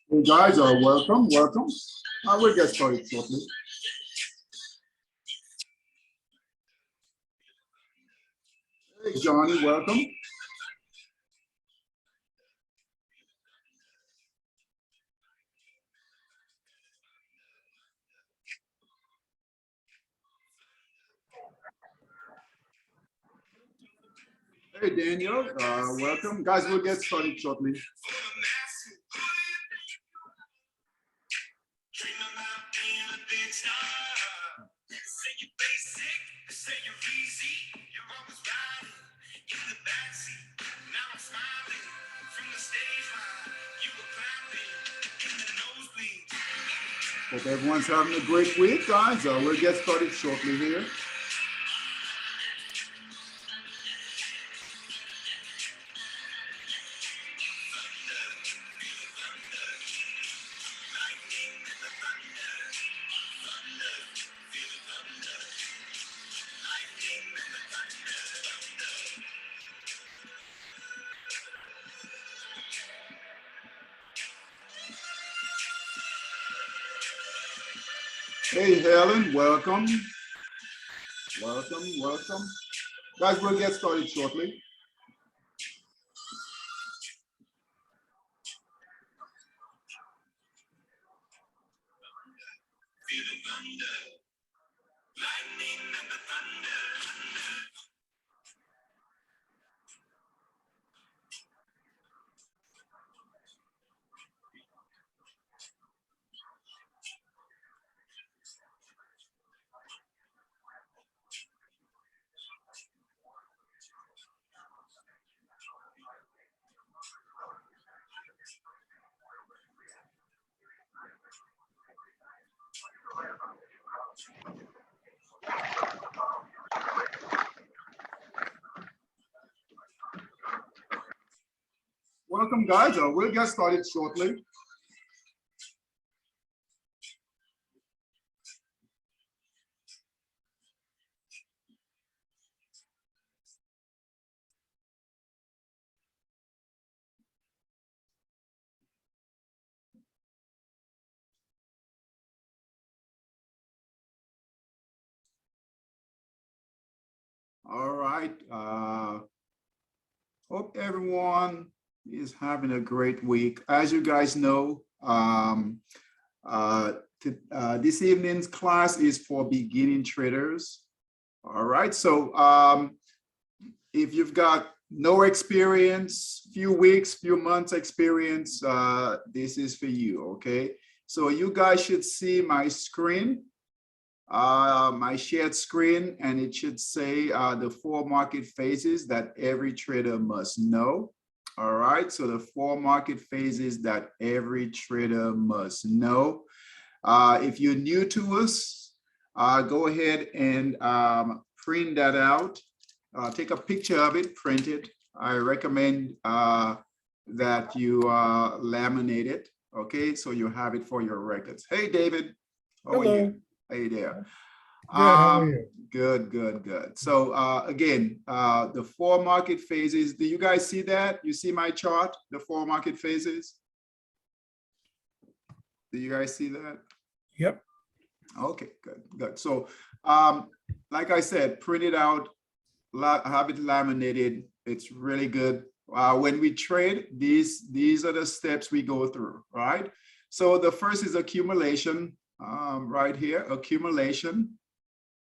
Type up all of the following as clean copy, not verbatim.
Hey guys, welcome. We'll get started shortly. Hey Johnny, welcome. Hey Daniel, welcome. Guys, we'll get started shortly. Hope everyone's having a great week, guys. We'll get started shortly here. Hey Helen, welcome. Welcome. Guys, we'll get started shortly. Welcome, guys. We'll get started shortly. All right. Hope everyone is having a great week. As you guys know, this evening's class is for beginning traders. All right. So if you've got no experience, few weeks, few months experience, this is for you. Okay. So you guys should see my screen. My shared screen, and it should say the 4 market phases that every trader must know. All right, so the 4 market phases that every trader must know. If you're new to us, go ahead and print that out. Take a picture of it, print it. I recommend that you laminate it. Okay, so you have it for your records. Hey, David. How are you? Hey there. Good, how are you? Good. So again, the 4 market phases, do you guys see that? You see my chart, the 4 market phases? Do you guys see that? Yep. Okay, good. So like I said, print it out, have it laminated. It's really good. When we trade, these are the steps we go through, right? So the first is accumulation. Right here, accumulation,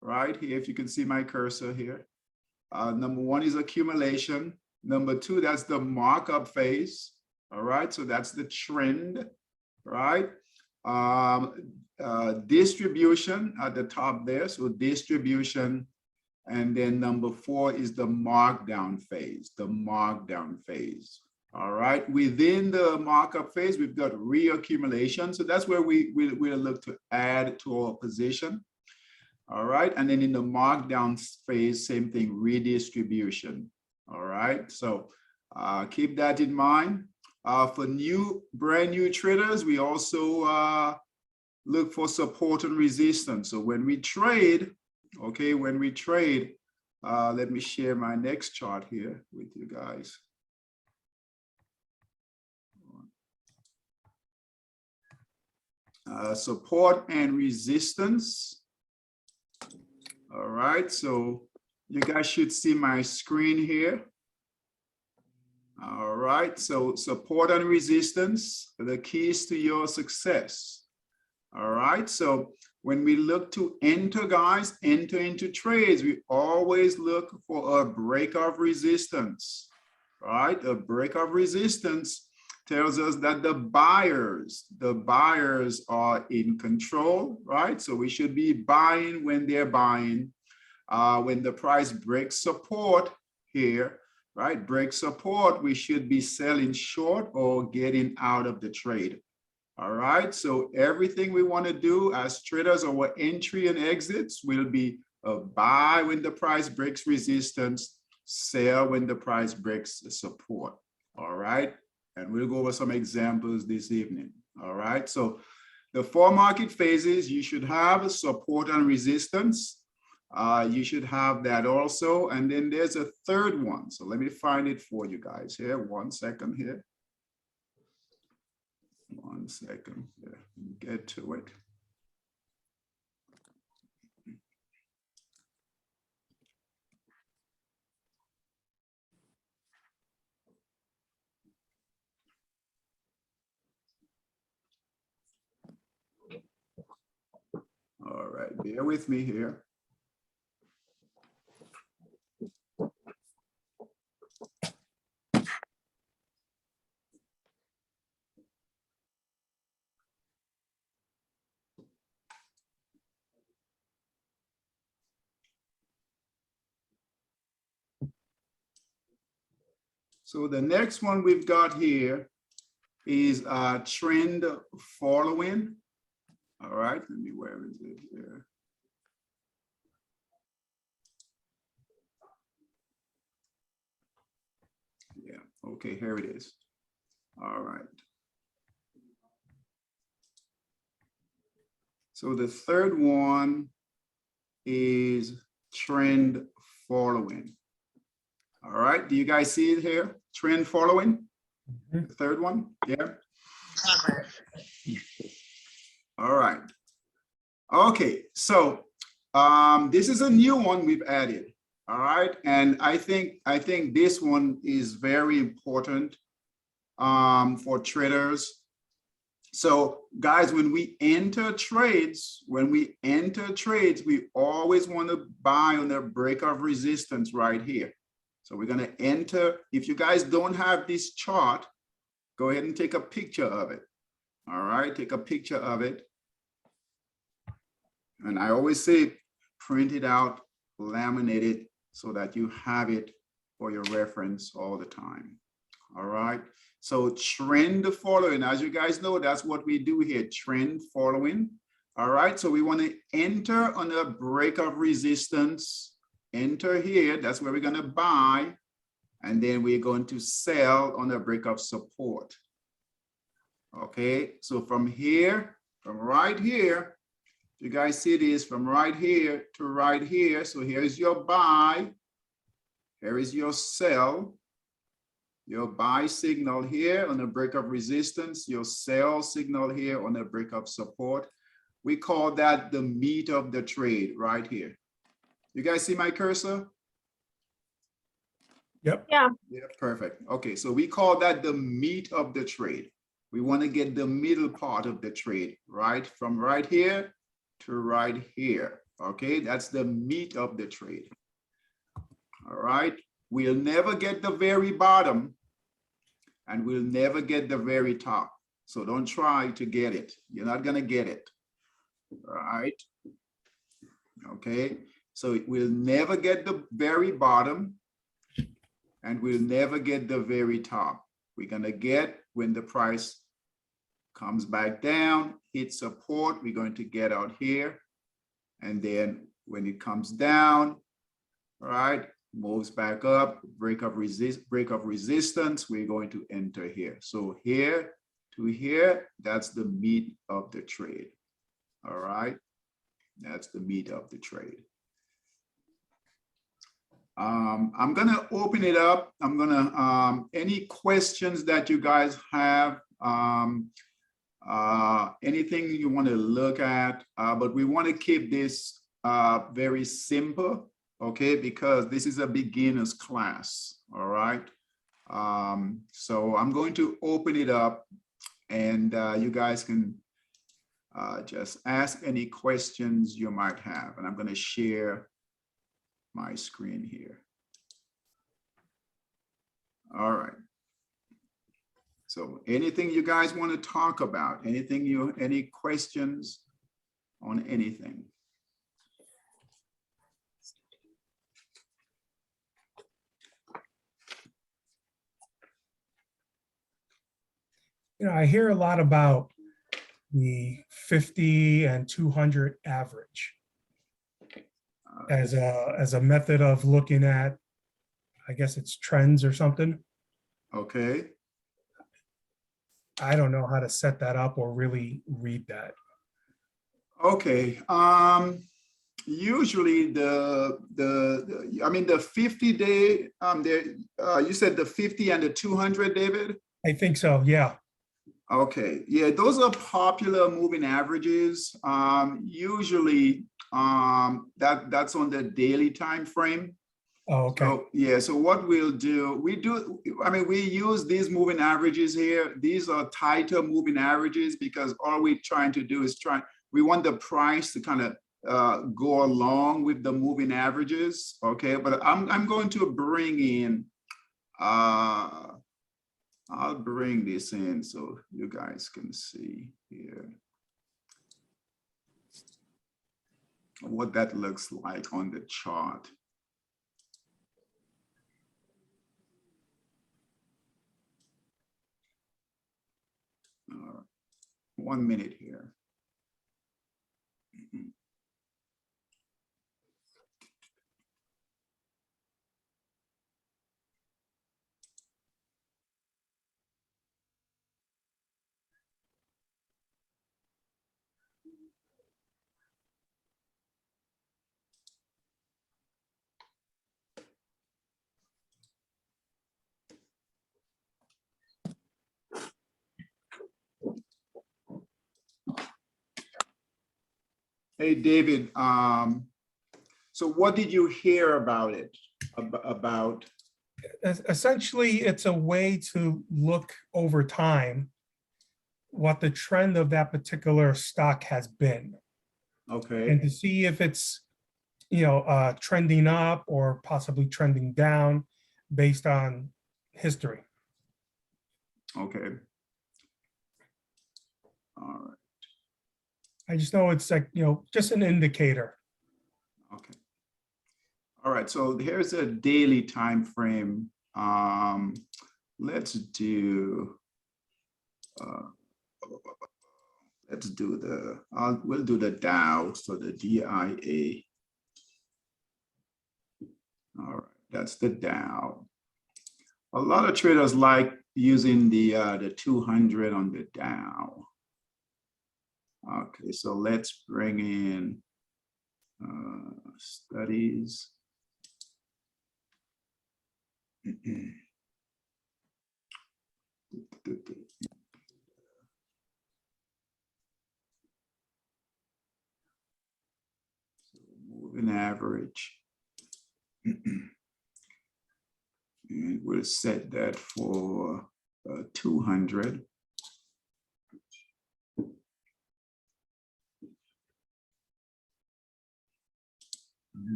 right here, if you can see my cursor here. Number 1 is accumulation. Number 2, that's the markup phase. All right, so that's the trend, right? Distribution at the top there, so distribution. And then number 4 is the markdown phase, All right, within the markup phase, we've got reaccumulation. So that's where we'll look to add to our position. All right, and then in the markdown phase, same thing, redistribution. All right, so keep that in mind. For brand new traders, we also look for support and resistance. So when we trade, okay, let me share my next chart here with you guys. support and resistance. All right, so you guys should see my screen here. All right, so support and resistance are the keys to your success. All right, so when we look to enter, guys, enter into trades, we always look for a break of resistance, right? A break of resistance tells us that the buyers are in control, right? So we should be buying when they're buying. When the price breaks support here, right? Break support, we should be selling short or getting out of the trade. All right, so everything we want to do as traders, our entry and exits will be a buy when the price breaks resistance, sell when the price breaks support. All right, and we'll go over some examples this evening. All right, so the 4 market phases, you should have support and resistance. You should have that also. And then there's a third one. So let me find it for you guys here. 1 second here. 1 second here. Get to it. All right, bear with me here. So the next one we've got here is trend following. All right, let me, where is it here? Yeah, okay, here it is. All right. So the third one is trend following. All right, do you guys see it here? Trend following, the third one, yeah. All right. Okay, so this is a new one we've added. All right, and I think this one is very important for traders. So guys, when we enter trades, we always want to buy on the break of resistance right here. So we're going to enter. If you guys don't have this chart, go ahead and take a picture of it. All right, take a picture of it. And I always say, print it out, laminate it so that you have it for your reference all the time. All right. So trend following, as you guys know, that's what we do here, trend following. All right. So we want to enter on a break of resistance. Enter here, that's where we're going to buy, and then we're going to sell on a break of support. Okay, so from here, from right here, you guys see this, from right here to right here. So here's your buy, here is your sell, your buy signal here on a break of resistance, your sell signal here on a break of support. We call that the meat of the trade right here. You guys see my cursor? Yep. Yeah. Yeah, perfect. Okay, so we call that the meat of the trade. We want to get the middle part of the trade, right? From right here to right here. Okay, that's the meat of the trade. All right, we'll never get the very bottom and we'll never get the very top. So don't try to get it. You're not going to get it. All right. Okay. So we'll never get the very bottom and we'll never get the very top. We're going to get when the price comes back down, hits support, we're going to get out here. And then when it comes down, all right, moves back up, break of resistance, we're going to enter here. So here to here, that's the meat of the trade. All right, that's the meat of the trade. I'm gonna open it up. I'm gonna any questions that you guys have. anything you want to look at, but we want to keep this very simple, okay, because this is a beginner's class, all right? So I'm going to open it up, and you guys can just ask any questions you might have, and I'm going to share my screen here. All right. So anything you guys want to talk about, any questions on anything? You know, I hear a lot about the 50 and 200 average as a method of looking at, I guess it's trends or something. Okay. I don't know how to set that up or really read that. Okay. Usually the 50-day, you said the 50 and the 200, David? I think so, yeah. Okay, yeah, those are popular moving averages. Usually that's on the daily time frame. Oh, okay. So yeah, so what we'll do, we use these moving averages here. These are tighter moving averages because all we're trying to do is we want the price to kind of go along with the moving averages. Okay, but I'm going to bring in I'll bring this in so you guys can see here what that looks like on the chart. 1 minute here. Hey, David, so what did you hear about it? About? Essentially, it's a way to look over time what the trend of that particular stock has been. Okay. And to see if it's, trending up or possibly trending down based on history. Okay. All right. I just know it's like, just an indicator. Okay. All right. So here's a daily time frame. Let's do we'll do the Dow, so the DIA. All right, that's the Dow. A lot of traders like using the 200 on the Dow. Okay, so let's bring in studies. Moving average. And we'll set that for 200.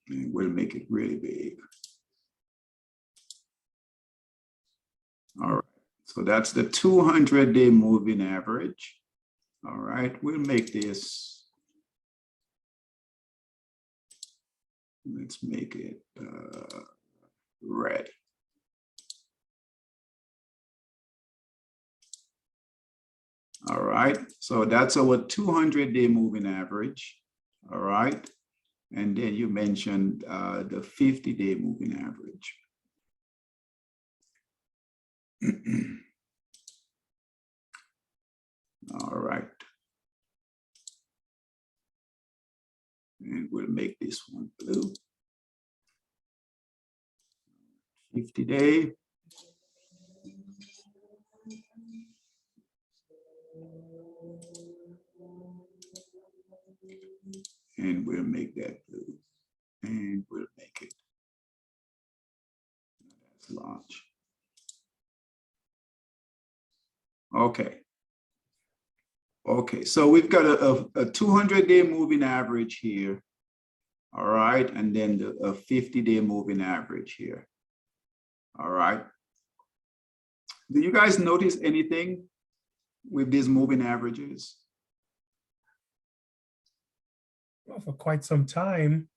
And we'll make it really big. All right, so that's the 200-day moving average. All right, we'll make this, let's make it red. All right, so that's our 200-day moving average. All right, and then you mentioned the 50-day moving average. All right, and we'll make this one blue. 50-day. Okay. Okay, so we've got a 200-day moving average here. All right, and then a 50-day moving average here. All right. Do you guys notice anything with these moving averages? Well, for quite some time,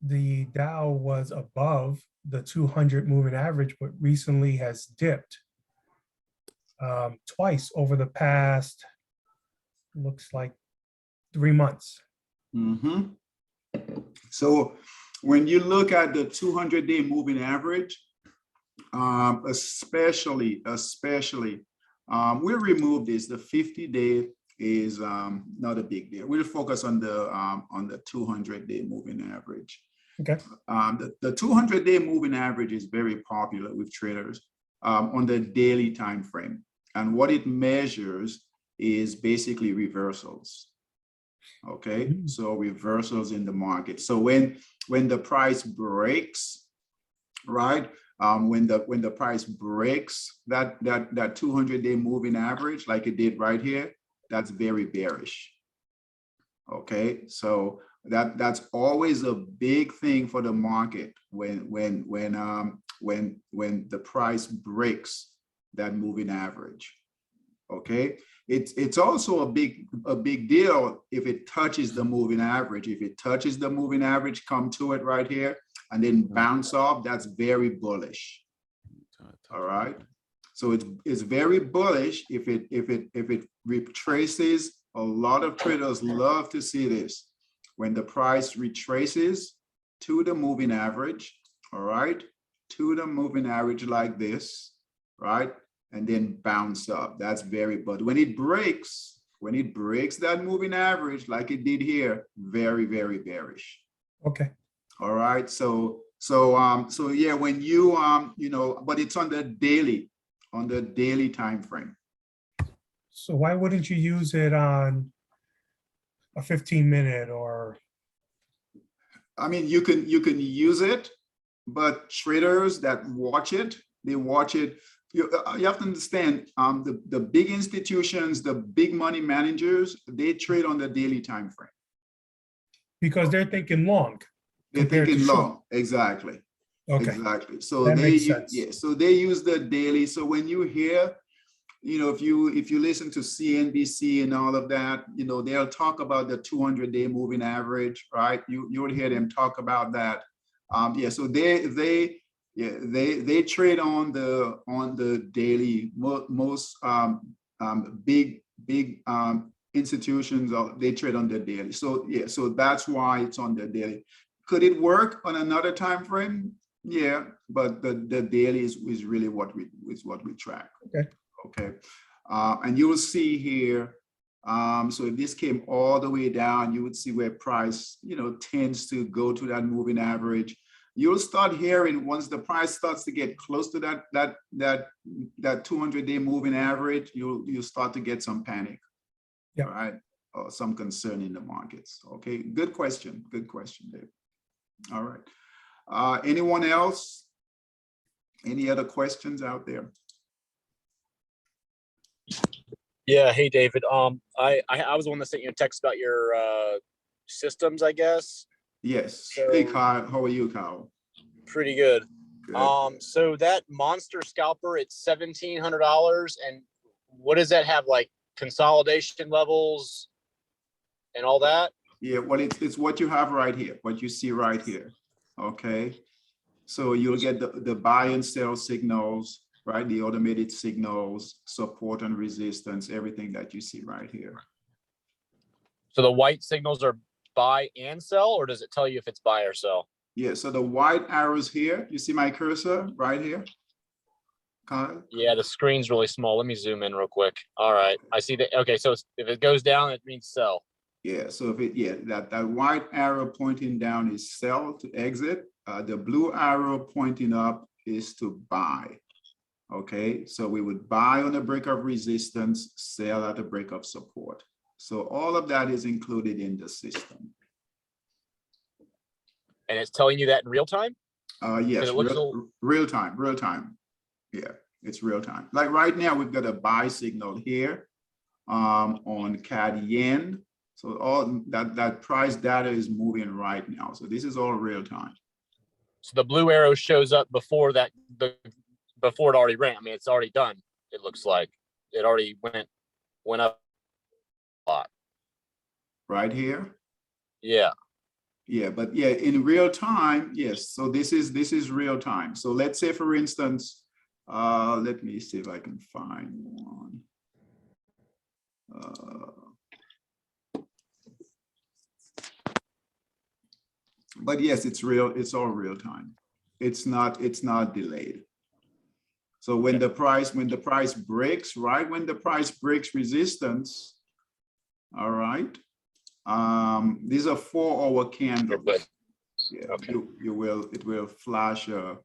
the Dow was above the 200 moving average, but recently has dipped twice over the past, looks like 3 months. Mm-hmm. So when you look at the 200-day moving average, especially, we'll remove this. The 50-day is not a big deal. We'll focus on the 200-day moving average. Okay. The 200-day moving average is very popular with traders on the daily time frame, and what it measures is basically reversals. Okay, so reversals in the market. So when the price breaks, right? When the price breaks that 200-day moving average, like it did right here, that's very bearish. Okay, so that's always a big thing for the market when the price breaks that moving average. Okay, it's also a big deal if it touches the moving average. If it touches the moving average, come to it right here and then bounce off, that's very bullish. All right, so it's very bullish if it retraces. A lot of traders love to see this when the price retraces to the moving average. All right, to the moving average like this, right? And then bounce up. That's very, but when it breaks that moving average like it did here, very, very bearish. Okay. All right. So yeah, when you but it's on the daily time frame. So why wouldn't you use it on a 15-minute or? I mean, you can use it, but traders that watch it, they watch it. You have to understand, the big institutions, the big money managers, they trade on the daily time frame. Because they're thinking long. They're thinking long, exactly. Okay. Exactly. So that they makes sense. yeah, so they use the daily. So when you hear, if you listen to CNBC and all of that, they'll talk about the 200-day moving average, right? You'll hear them talk about that. Yeah, so they trade on the daily. Most big institutions, they trade on the daily. So yeah, so that's why it's on the daily. Could it work on another time frame? Yeah, but the daily is really what we track. Okay. Okay, and you will see here. So if this came all the way down, you would see where price tends to go to that moving average. You'll start hearing, once the price starts to get close to that 200-day moving average, you'll start to get some panic. Yeah. All right, or some concern in the markets. Okay, good question, Dave. All right, anyone else? Any other questions out there? Yeah. Hey, David. I was the one that sent you a text about your systems, I guess. Yes. So, hey, Kyle. How are you, Kyle? Pretty good. Good. So that monster scalper, it's $1,700, and what does that have, like consolidation levels and all that? Yeah. Well, it's what you have right here. What you see right here. Okay. So you'll get the buy and sell signals, right? The automated signals, support and resistance, everything that you see right here. So the white signals are buy and sell, or does it tell you if it's buy or sell? Yeah, so the white arrows here, you see my cursor right here? Kyle? Yeah, the screen's really small. Let me zoom in real quick. All right, I see that. Okay, so if it goes down, it means sell. Yeah, so that white arrow pointing down is sell, to exit. The blue arrow pointing up is to buy. Okay, so we would buy on a break of resistance, sell at a break of support. So all of that is included in the system. And it's telling you that in real time? Yes, real time. Yeah. It's real time. Like right now, we've got a buy signal here on CAD yen. So all that price data is moving right now. So this is all real time. So the blue arrow shows up before that, before it already ran. I mean, it's already done. It looks like it already went up a lot. Right here. Yeah. Yeah, but yeah, in real time, yes. So this is real time. So let's say, for instance, let me see if I can find one. But yes, it's real. It's all real time. It's not delayed. So when the price breaks, right when the price breaks resistance, all right. These are 4-hour candles. Yeah, Okay. it will flash a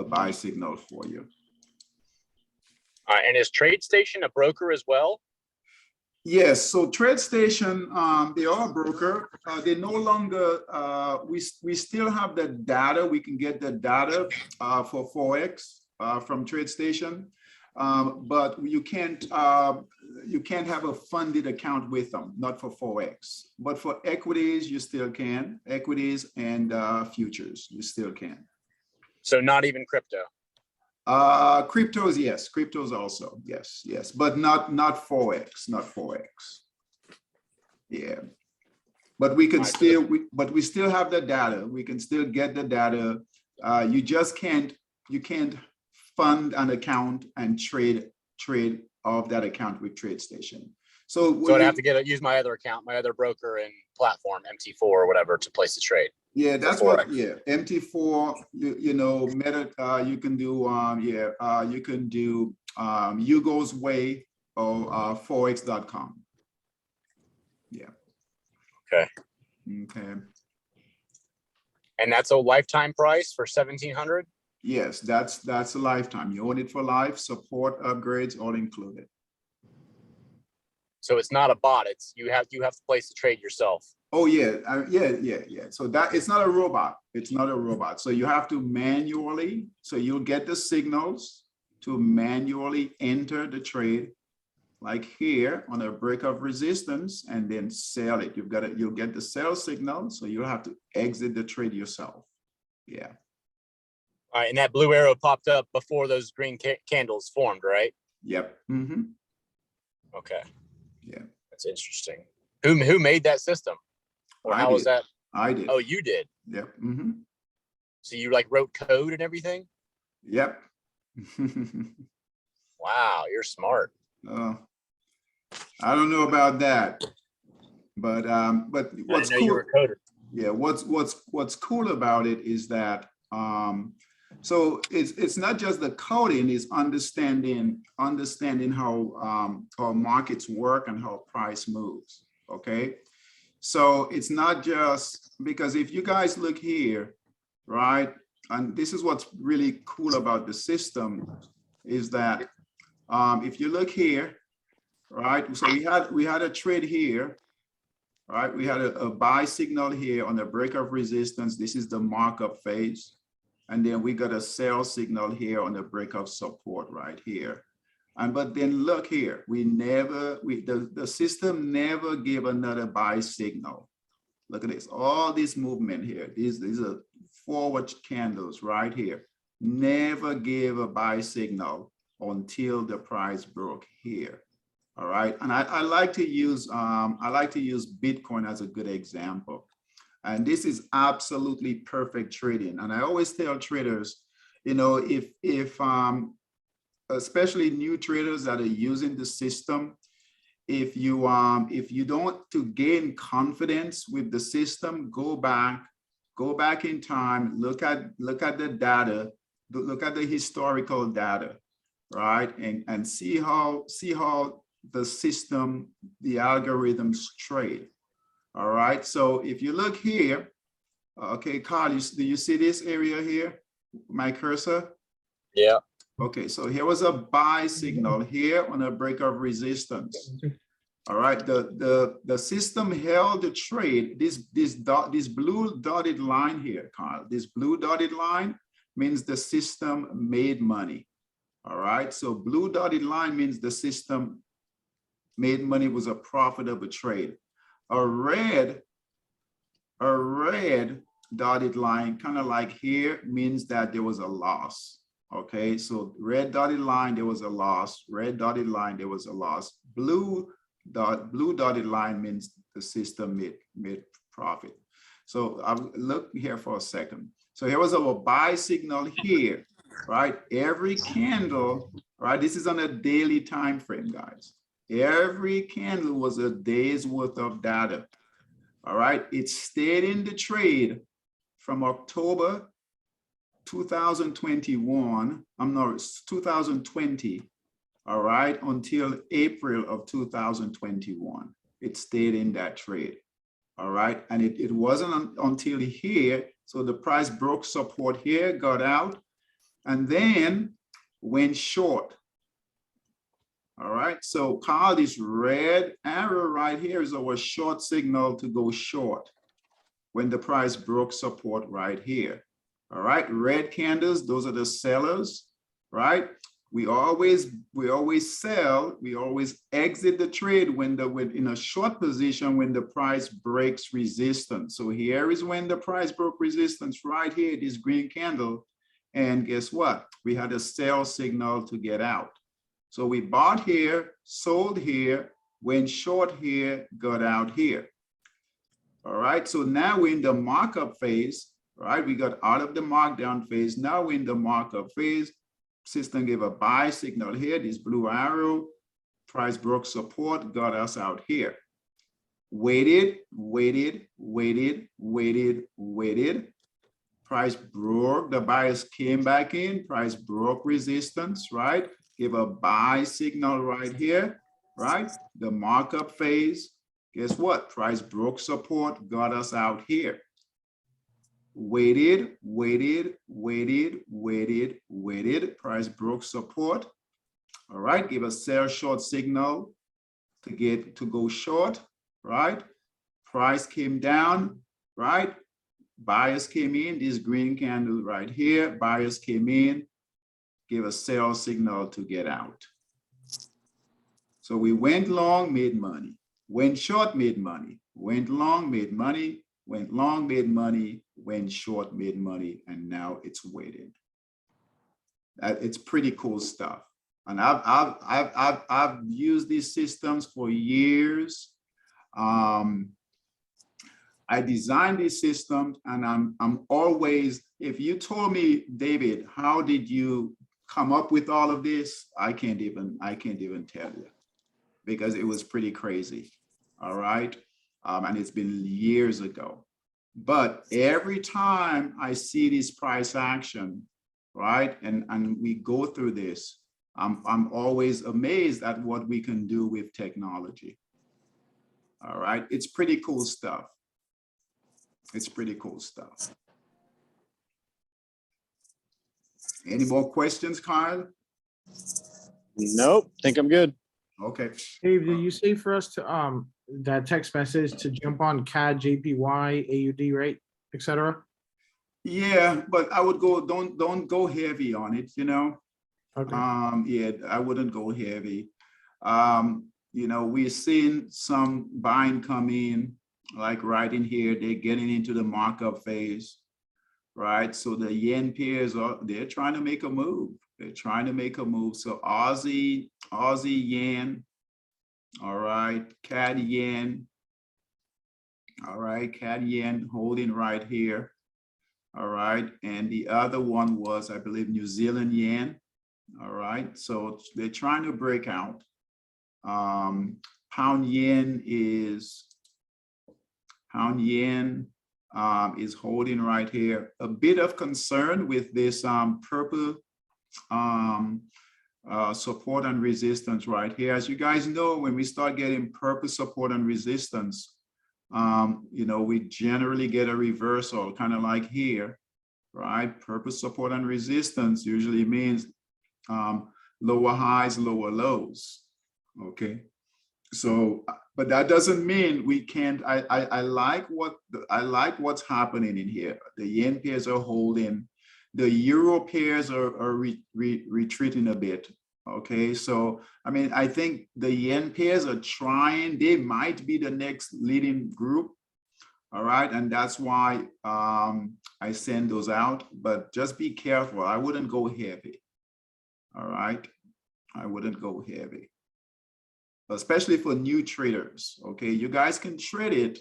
buy signal for you. All right, and is TradeStation a broker as well? Yes, so TradeStation, they are a broker. They no longer, we still have the data. We can get the data for Forex from TradeStation, but you can't have a funded account with them, not for Forex. But for equities, you still can. Equities and futures, you still can. So not even crypto. Cryptos, yes. Cryptos also, yes, but not Forex, not Forex. Yeah, but we can still, but we still have the data. We can still get the data. You just can't fund an account and trade off that account with TradeStation. So I'd have to use my other account, my other broker and platform, MT4 or whatever, to place the trade. Yeah, that's what. Yeah, MT4. You know, Meta. You can do. You can do Hugo's Way or Forex.com. Yeah. Okay. Okay. And that's a lifetime price for 1,700. Yes, that's a lifetime. You own it for life. Support, upgrades, all included. So it's not a bot. It's you have to place the trade yourself. Oh yeah, yeah. So that it's not a robot. It's not a robot. So you have to manually. So you'll get the signals to manually enter the trade, like here on a break of resistance, and then sell it. You'll get the sell signal. So you'll have to exit the trade yourself. Yeah. All right, and that blue arrow popped up before those green candles formed, right? Yep. Mm-hmm. Okay. Yeah. That's interesting. Who made that system? Or how was that? I did. Oh, you did. Yep. Mm-hmm. So you like wrote code and everything? Yep. Wow, you're smart. I don't know about that, but what's I know cool? you were a coder. Yeah. What's cool about it is that so it's not just the coding, it's understanding how markets work and how price moves. Okay. So it's not just because if you guys look here, right, and this is what's really cool about the system is that if you look here, right, so we had a trade here, right, we had a buy signal here on the break of resistance. This is the markup phase, and then we got a sell signal here on the break of support right here. And but then look here, the system never gave another buy signal. Look at this, all this movement here. These are forward candles right here. Never gave a buy signal until the price broke here. All right, and I like to use Bitcoin as a good example. And this is absolutely perfect trading. And I always tell traders, you know, if especially new traders that are using the system, if you don't to gain confidence with the system, go back in time, look at the data, look at the historical data, right, and see how the system, the algorithms trade. All right, so if you look here, okay, Carl, do you see this area here, my cursor? Yeah. Okay, so here was a buy signal here on a break of resistance. All right, the system held the trade. This blue dotted line here, Carl, this blue dotted line means the system made money. All right, so blue dotted line means the system made money, was a profitable trade. A red dotted line, kind of like here, means that there was a loss. Okay, so red dotted line, there was a loss. Red dotted line, there was a loss. Blue dotted line means the system made profit. So I'll look here for a second. So here was our buy signal here, right? Every candle, right? This is on a daily time frame, guys. Every candle was a day's worth of data. All right, it stayed in the trade from October 2021, 2020, all right, until April of 2021. It stayed in that trade, all right, and it wasn't until here, so the price broke support here, got out, and then went short. All right, so Carl, this red arrow right here is our short signal to go short when the price broke support right here. All right, red candles, those are the sellers, right? We always sell, we always exit the trade when in a short position when the price breaks resistance. So here is when the price broke resistance right here, this green candle, and guess what? We had a sell signal to get out. So we bought here, sold here, went short here, got out here. All right, so now we're in the markup phase, right? We got out of the markdown phase. Now we're in the markup phase. System gave a buy signal here, this blue arrow, price broke support, got us out here. Waited. Price broke, the buyers came back in, price broke resistance, right? Give a buy signal right here, right? The markup phase, guess what? Price broke support, got us out here. Waited, price broke support. All right, give a sell short signal to go short, right? Price came down, right? Buyers came in, this green candle right here, buyers came in, give a sell signal to get out. So we went long, made money, went short, made money, went long, made money, went long, made money, went short, made money, and now it's waiting. It's pretty cool stuff. And I've used these systems for years. I designed these systems, and I'm always, if you told me, David, how did you come up with all of this? I can't even tell you, because it was pretty crazy. All right. And it's been years ago. But every time I see this price action, right, and we go through this, I'm always amazed at what we can do with technology. All right. It's pretty cool stuff. It's pretty cool stuff. Any more questions, Kyle? Nope, think I'm good. Okay. Dave, did you say for us to that text message to jump on CAD, JPY, AUD, right, etc.? Yeah, but I would go, don't go heavy on it, you know. Okay. Yeah, I wouldn't go heavy. You know, we're seeing some buying come in, like right in here, they're getting into the markup phase, right? So the yen pairs they're trying to make a move. They're trying to make a move. So Aussie yen, all right, CAD yen, all right, CAD yen holding right here, all right. And the other one was, I believe, New Zealand yen, all right. So they're trying to break out. Pound yen is holding right here. A bit of concern with this purple support and resistance right here. As you guys know, when we start getting purple support and resistance, you know, we generally get a reversal, kind of like here, right? Purple support and resistance usually means lower highs, lower lows. Okay. So, but that doesn't mean we can't. I like what's happening in here. The yen pairs are holding. The euro pairs are retreating a bit. Okay, so I mean, I think the yen pairs are trying. They might be the next leading group. All right, and that's why I send those out. But just be careful. I wouldn't go heavy. All right, I wouldn't go heavy, especially for new traders. Okay, you guys can trade it.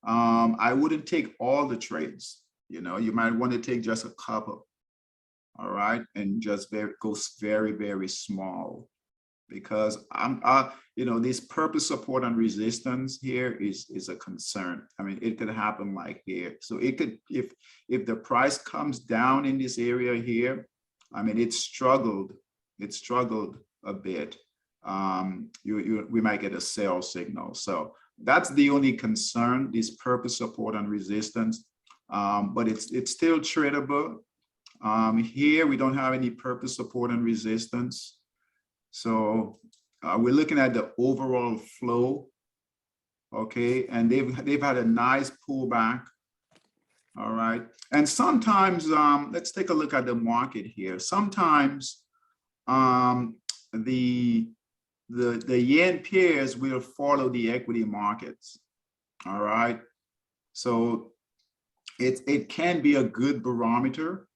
I wouldn't take all the trades. You know, you might want to take just a couple. All right, and just go very, very small, because you know, this purpose, support, and resistance here is a concern. I mean, it could happen like here. So it could, if the price comes down in this area here, I mean, it struggled a bit. We might get a sell signal. So that's the only concern, this purpose, support, and resistance. But it's still tradable. Here we don't have any purpose, support, and resistance. So we're looking at the overall flow. Okay, and they've had a nice pullback. All right, and sometimes let's take a look at the market here. Sometimes the yen pairs will follow the equity markets. All right, so it can be a good barometer,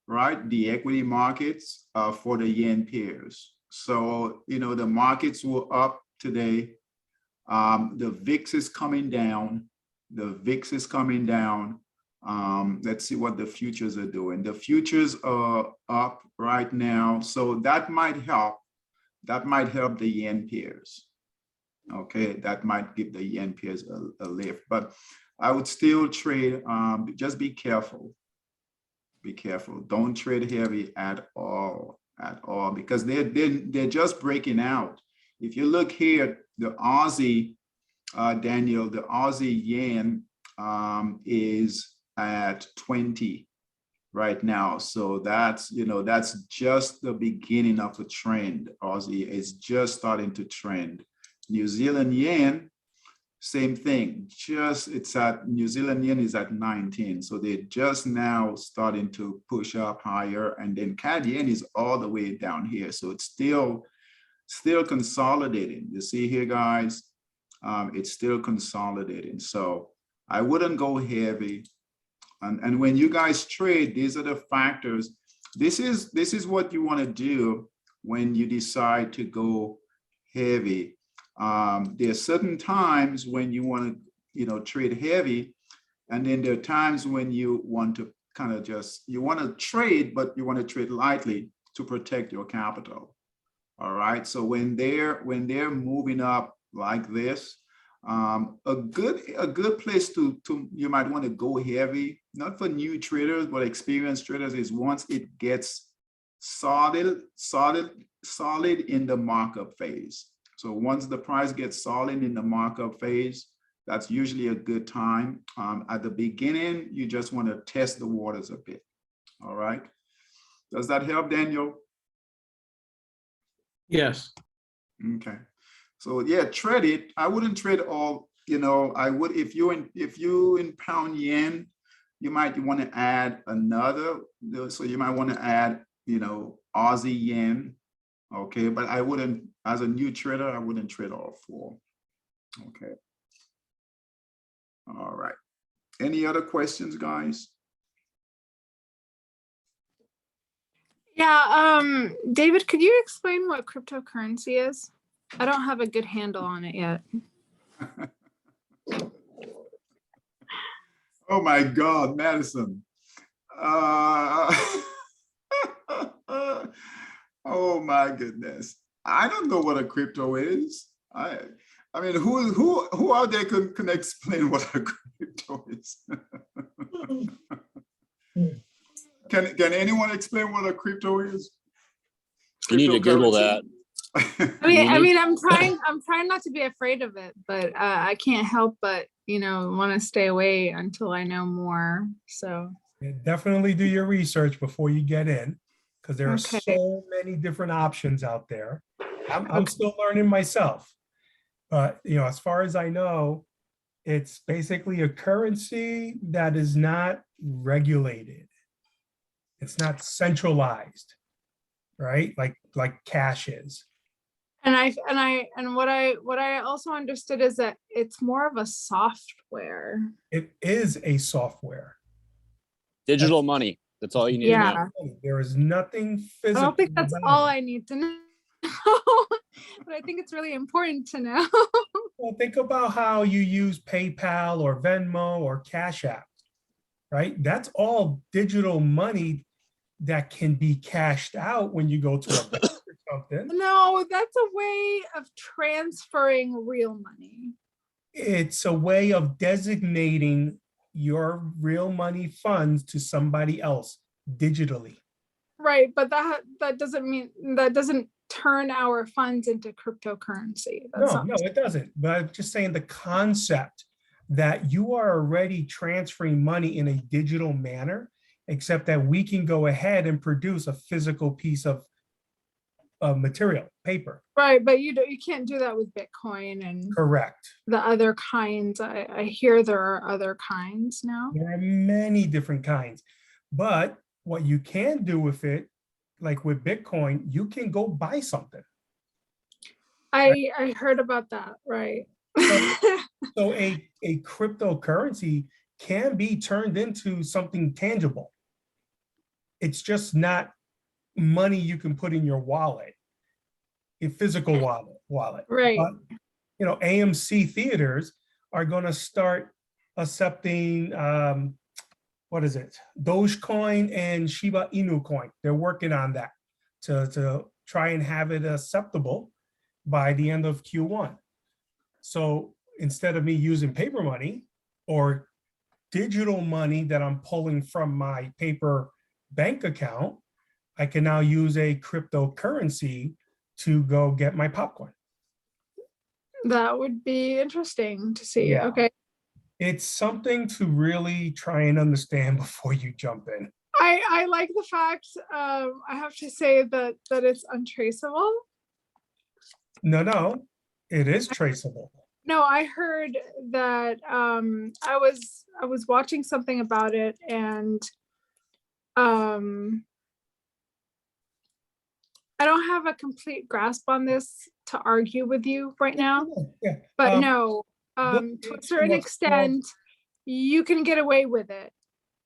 right? The equity markets for the yen pairs. So, you know, the markets were up today. The VIX is coming down. The VIX is coming down. Let's see what the futures are doing. The futures are up right now. So that might help. That might help the yen pairs. Okay, that might give the yen pairs a lift. But I would still trade, just be careful. Be careful. Don't trade heavy at all, because they're just breaking out. If you look here, the Aussie, Daniel, the Aussie yen is at 20 right now. So that's, you know, that's just the beginning of a trend. Aussie is just starting to trend. New Zealand yen, same thing, just it's at, New Zealand yen is at 19. So they're just now starting to push up higher. And then CAD yen is all the way down here. So it's still consolidating. You see here, guys, it's still consolidating. So I wouldn't go heavy. And when you guys trade, these are the factors. This is what you want to do when you decide to go heavy. There are certain times when you want to, you know, trade heavy, and then there are times when you want to kind of just, you want to trade, but you want to trade lightly to protect your capital. All right. So when they're moving up like this, a good place to you might want to go heavy, not for new traders but experienced traders, is once it gets solid in the markup phase. So once the price gets solid in the markup phase, that's usually a good time. At the beginning, you just want to test the waters a bit. All right. Does that help, Daniel? Yes. Okay. So yeah, trade it. I wouldn't trade all, you know, I would, if you in pound yen, you might want to add another. So you might want to add, you know, Aussie yen. Okay, but I wouldn't, as a new trader, I wouldn't trade all four. Okay. All right. Any other questions, guys? Yeah, David, could you explain what cryptocurrency is? I don't have a good handle on it yet. Oh my God, Madison. Oh my goodness. I don't know what a crypto is. I mean, who out there can explain what a crypto is? Can anyone explain what a crypto is? You need to Google that. I mean, I'm trying not to be afraid of it, but I can't help but, you know, want to stay away until I know more. So Yeah, definitely do your research before you get in, because there are Okay. so many different options out there. I'm still learning myself, but you know, as far as I know, it's basically a currency that is not regulated. It's not centralized, right? Like cash is. And what I also understood is that it's more of a software. It is a software. Digital money. That's all you need to know. Yeah. There is nothing I physical. don't think that's about all it. I need to know. But I think it's really important to know. Well, think about how you use PayPal or Venmo or Cash App, right? That's all digital money that can be cashed out when you go to a bank or something. No, that's a way of transferring real money. It's a way of designating your real money funds to somebody else digitally. Right, but that doesn't mean, that doesn't turn our funds into cryptocurrency. That's No, not, it doesn't. But I'm just saying the concept that you are already transferring money in a digital manner, except that we can go ahead and produce a physical piece of material, paper. right, but you can't do that with Bitcoin and Correct. the other kinds. I hear there are other kinds now. There are many different kinds, but what you can do with it, like with Bitcoin, you can go buy something. I heard about that, right. So a cryptocurrency can be turned into something tangible. It's just not money you can put in your wallet, a physical wallet. Right. But, you know, AMC theaters are going to start accepting, what is it? Dogecoin and Shiba Inu coin. They're working on that to try and have it acceptable by the end of Q1. So instead of me using paper money or digital money that I'm pulling from my paper bank account, I can now use a cryptocurrency to go get my popcorn. That would be interesting to see. Yeah. Okay. It's something to really try and understand before you jump in. I like the fact, I have to say that it's untraceable. No, it is traceable. No, I heard that, I was watching something about it, and I don't have a complete grasp on this to argue with you right now, Yeah. but no, look to a into certain what's extent, you can get away with it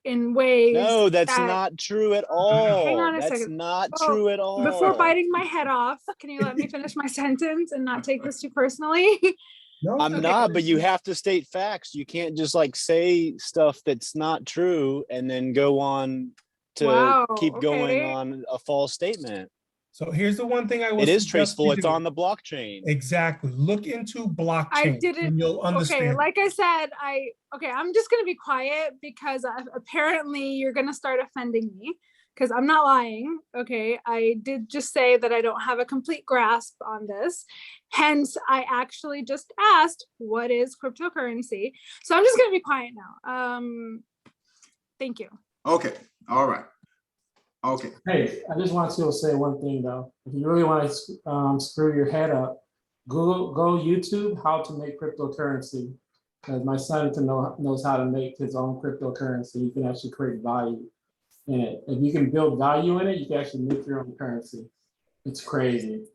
in ways. No, that's that- not true at all. Hang on a That's second. not Oh, true at all. Before biting my head off, can you let me finish my sentence and not take this too personally? No, I'm Okay. not, but you have to state facts. You can't just like say stuff that's not true and then go on to Wow, keep going okay. on a false statement. So here's the one thing I will It is suggest traceable. you It's do. on the blockchain. Exactly. Look into blockchain. I didn't. And you'll Okay, understand. like I said, I'm just gonna be quiet because apparently you're gonna start offending me because I'm not lying. Okay, I did just say that I don't have a complete grasp on this. Hence, I actually just asked, what is cryptocurrency? So I'm just gonna be quiet now. Thank you. Okay, all right. Okay, Hey, I just want to say one thing though. If you really want to screw your head up, go YouTube how to make cryptocurrency. Because my son knows how to make his own cryptocurrency. You can actually create value in it. If you can build value in it, you can actually make your own currency. It's crazy.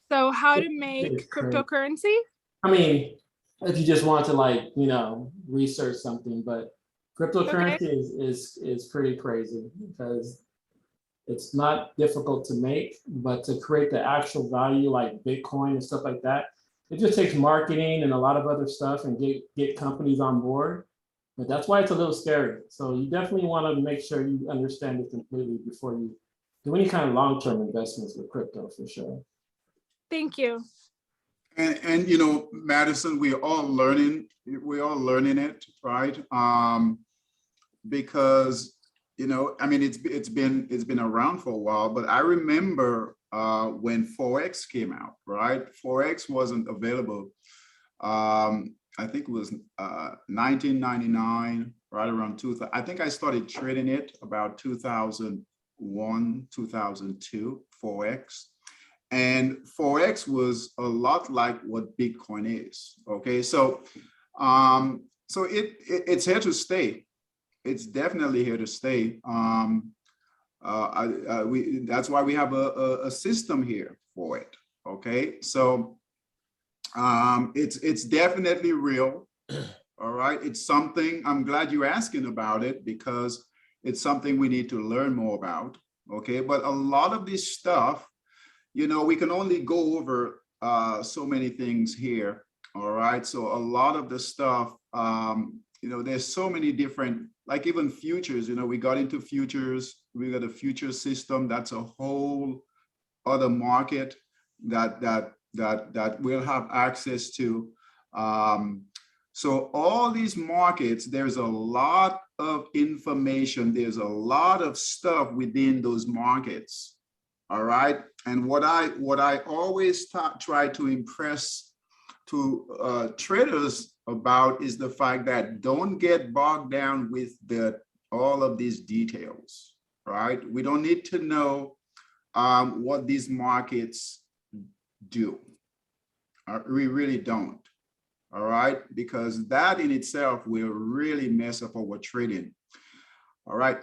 So how to make It's crazy. cryptocurrency? I mean, if you just want to like, research something, but cryptocurrency is pretty crazy because it's not difficult to make, but to create the actual value like Bitcoin and stuff like that, it just takes marketing and a lot of other stuff and get companies on board. But that's why it's a little scary. So you definitely want to make sure you understand it completely before you do any kind of long-term investments with crypto for sure. Thank you. and Madison, we're all learning it, right? Because I mean, it's been around for a while, but I remember when Forex came out, right? Forex wasn't available. I think it was 1999, right around 2000. I think I started trading it about 2001, 2002, Forex. And Forex was a lot like what Bitcoin is. Okay, so it's here to stay. It's definitely here to stay. That's why we have a system here for it. Okay, so it's definitely real. All right, it's something, I'm glad you're asking about it, because it's something we need to learn more about. Okay, but a lot of this stuff, you know, we can only go over so many things here. All right, so a lot of the stuff, you know, there's so many different, like even futures, you know, we got into futures, we got a future system. That's a whole other market that we'll have access to. So all these markets, there's a lot of information. There's a lot of stuff within those markets. All right. And what I always try to impress to traders about is the fact that don't get bogged down with all of these details, right? We don't need to know what these markets do. We really don't. All right, because that in itself will really mess up our trading. All right,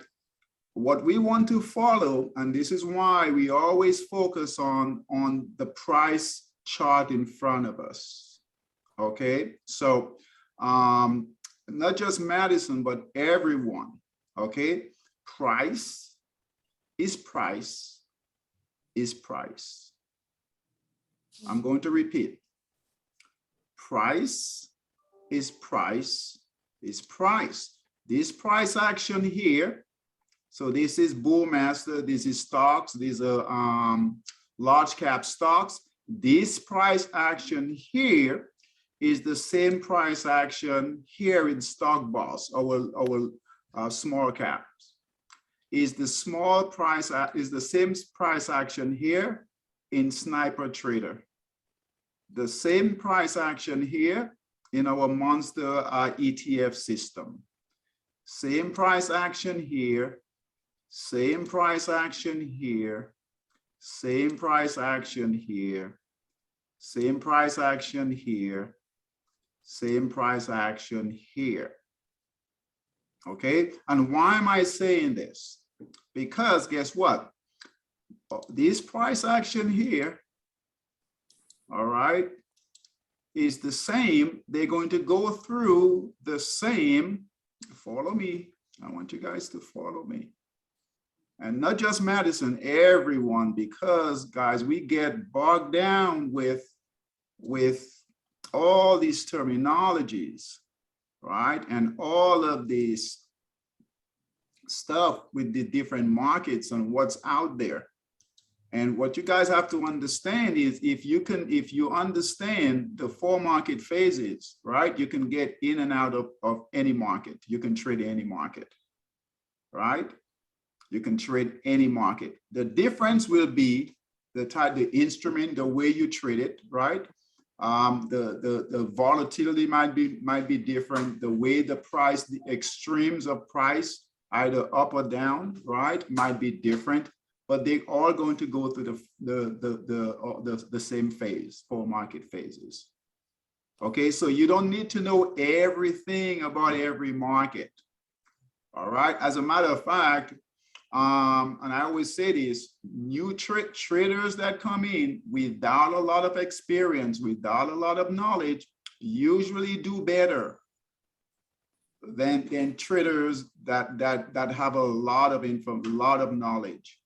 what we want to follow, and this is why we always focus on the price chart in front of us. Okay, so not just Madison, but everyone. Okay, price is price is price. I'm going to repeat. Price is price is price. This price action here, so this is Bullmaster, this is stocks, these are large cap stocks. This price action here is the same price action here in Stock Boss, our small caps. Is the small price is the same price action here in Sniper Trader. The same price action here in our Monster ETF system. Same price action here, same price action here, same price action here, same price action here, same price action here. Okay, and why am I saying this? Because guess what? This price action here, all right, is the same. They're going to go through the same. Follow me. I want you guys to follow me. And not just Madison, everyone, because guys, we get bogged down with all these terminologies, right? And all of this stuff with the different markets and what's out there. And what you guys have to understand is if you understand the 4 market phases, right, you can get in and out of any market. You can trade any market, right? You can trade any market. The difference will be the type, the instrument, the way you trade it, right? The volatility might be different. The way the price, the extremes of price, either up or down, right, might be different. But they are going to go through the same phase, 4 market phases. Okay, so you don't need to know everything about every market. All right, as a matter of fact, and I always say this, new traders that come in without a lot of experience, without a lot of knowledge, usually do better than traders that have a lot of info, a lot of knowledge.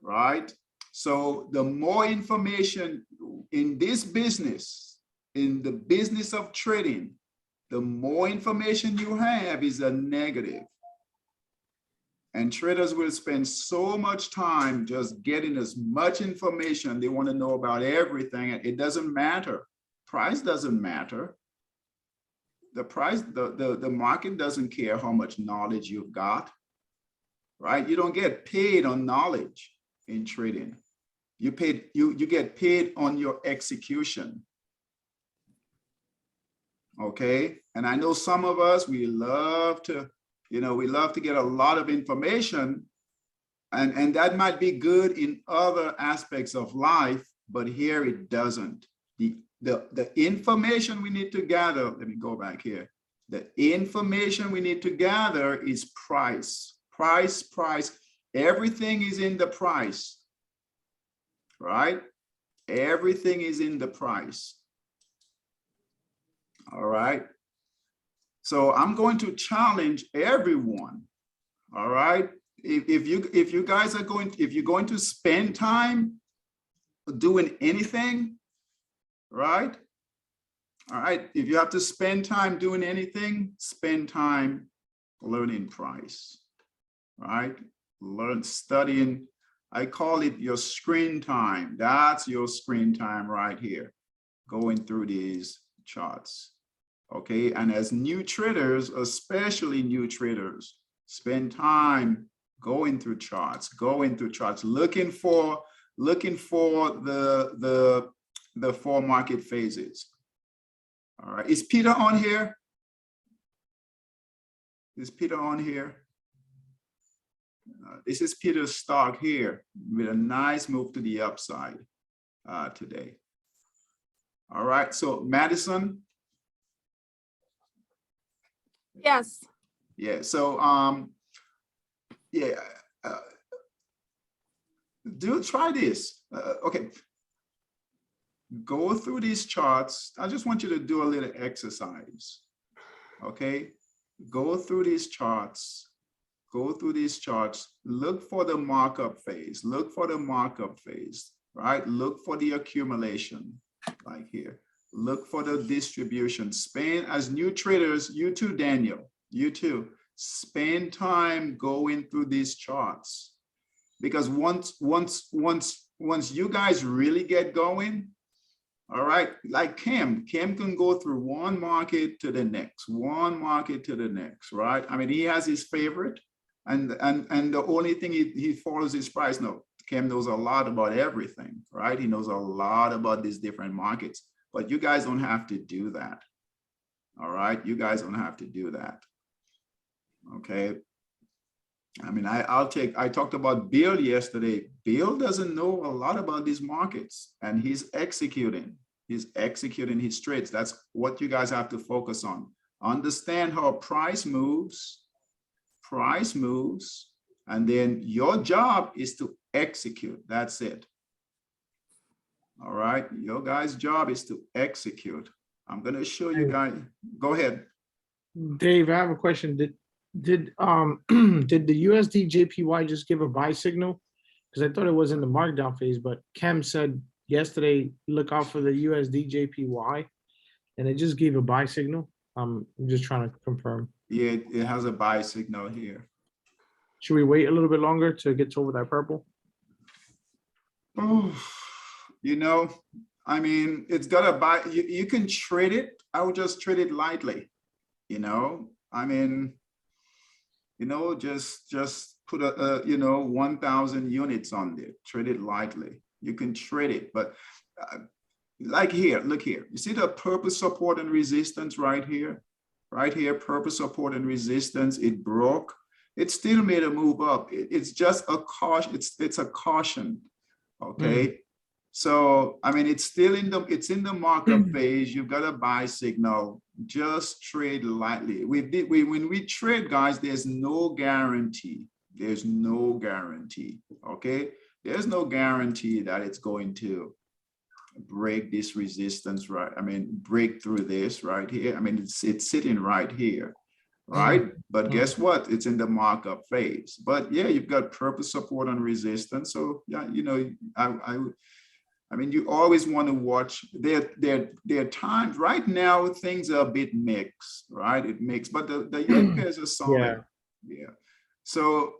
Right? So the more information in this business, in the business of trading, the more information you have is a negative. And traders will spend so much time just getting as much information. They want to know about everything. It doesn't matter. Price doesn't matter. The price, the market doesn't care how much knowledge you've got. Right? You don't get paid on knowledge in trading. You get paid on your execution. Okay, and I know some of us, we love to, we love to get a lot of information, and that might be good in other aspects of life, but here it doesn't. The information we need to gather, let me go back here. The information we need to gather is price. everything is in the price, right? Everything is in the price. All right. So I'm going to challenge everyone. All right. If you guys are if you're going to spend time doing anything, right? All right. If you have to spend time doing anything, spend time learning price, right? Learn studying. I call it your screen time. That's your screen time right here, going through these charts. Okay. And as new traders, especially new traders, spend time going through charts, looking for the 4 market phases. All right. Is Peter on here? Is Peter on here? This is Peter's stock here with a nice move to the upside today. All right. So Madison. Yes. Yeah. So yeah. Try this. Okay. Go through these charts. I just want you to do a little exercise. Okay. Go through these charts. Go through these charts. Look for the markup phase. Look for the markup phase, right? Look for the accumulation, like here. Look for the distribution. Spend, as new traders, you too, Daniel, you too, spend time going through these charts. Because once you guys really get going, all right, like Cam can go through one market to the next, right? I mean, he has his favorite, and the only thing he follows his price. No, Cam knows a lot about everything, right? He knows a lot about these different markets, but you guys don't have to do that. All right, you guys don't have to do that. Okay. I mean, I talked about Bill yesterday. Bill doesn't know a lot about these markets, and he's executing his trades. That's what you guys have to focus on. Understand how price moves, and then your job is to execute. That's it. All right, your guys' job is to execute. I'm going to show you guys. Go ahead. Dave, I have a question. Did the USD JPY just give a buy signal? Because I thought it was in the markdown phase, but Cam said yesterday, look out for the USD JPY, and it just gave a buy signal. I'm just trying to confirm. Yeah, it has a buy signal here. Should we wait a little bit longer to get over that purple? Oh, you know, I mean, it's got a buy. You can trade it. I would just trade it lightly. You know, I mean, you know, just put a 1,000 units on there. Trade it lightly. You can trade it, but like here, look here. You see the purple support and resistance right here? Right here, purple support and resistance. It broke. It still made a move up. It's just a caution. It's a caution. Okay. So I mean, it's in the markup phase. You've got a buy signal. Just trade lightly. When we trade, guys, there's no guarantee. There's no guarantee. Okay. There's no guarantee that it's going to break this resistance, right? I mean, break through this right here. I mean, it's sitting right here, right? But guess what? It's in the markup phase. But yeah, you've got purple support and resistance. So yeah, you know, I mean, you always want to watch. There are times right now things are a bit mixed, right? It mixed, but the yen pairs are solid. Yeah. So